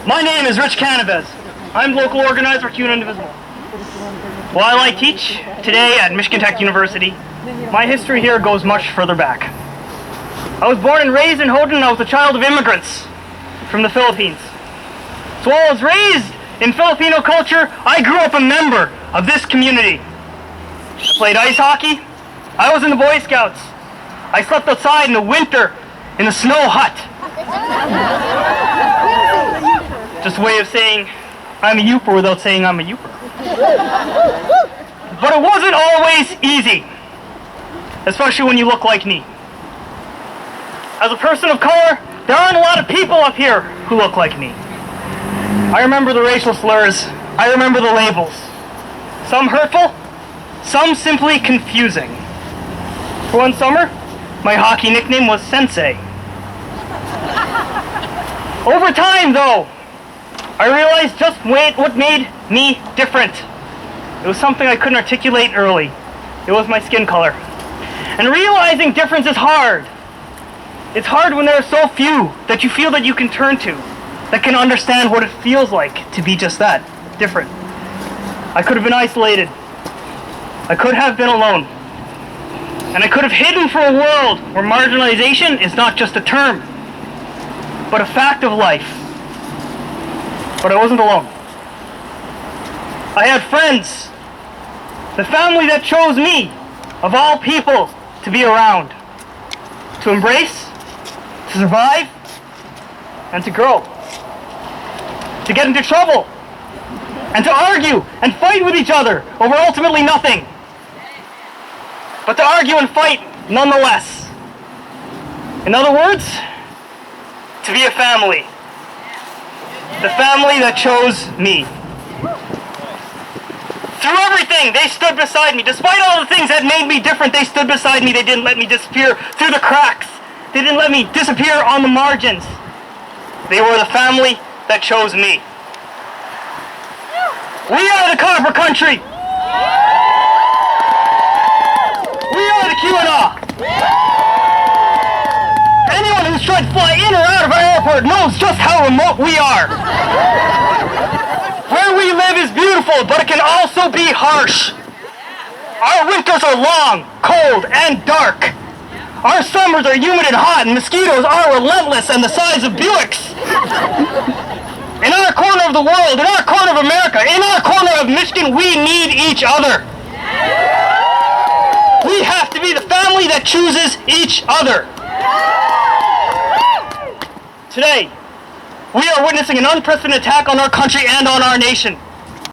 My name is Canevez. I'm local organizer for Keweenaw Indivisible. While I teach today at Michigan Tech University, my history here goes much further back. I was born and raised in Houghton, and I was a child of immigrants from the Philippines. So while I was raised in Filipino culture, I grew up a member of this community. I played ice hockey. I was in the Boy Scouts. I slept outside in the winter in the snow hut. Just a way of saying I'm a Youper without saying I'm a Youper. But it wasn't always easy, especially when you look like me. As a person of color, there aren't a lot of people up here who look like me. I remember the racial slurs. I remember the labels. Some hurtful, some simply confusing. For one summer, my hockey nickname was Sensei. Over time, though, I realized just what made me different. It was something I couldn't articulate early. It was my skin color. And realizing difference is hard. It's hard when there are so few that you feel that you can turn to, that can understand what it feels like to be just that, different. I could have been isolated. I could have been alone. And I could have hidden for a world where marginalization is not just a term, but a fact of life. But I wasn't alone. I had friends, the family that chose me, of all people, to be around, to embrace, to survive, and to grow, to get into trouble, and to argue and fight with each other over ultimately nothing, but to argue and fight nonetheless. In other words, to be a family. The family that chose me. Through everything, they stood beside me. Despite all the things that made me different, they stood beside me. They didn't let me disappear through the cracks. They didn't let me disappear on the margins. They were the family that chose me. We are the Copper Country. We are the Keweenaw. Anyone who's tried to fly in or out of our airport knows just how remote we are. Where we live is beautiful, but it can also be harsh. Our winters are long, cold, and dark. Our summers are humid and hot, and mosquitoes are relentless and the size of Buicks. In our corner of the world, in our corner of America, in our corner of Michigan, we need each other. We have to be the family that chooses each other. Today, we are witnessing an unprecedented attack on our country and on our nation.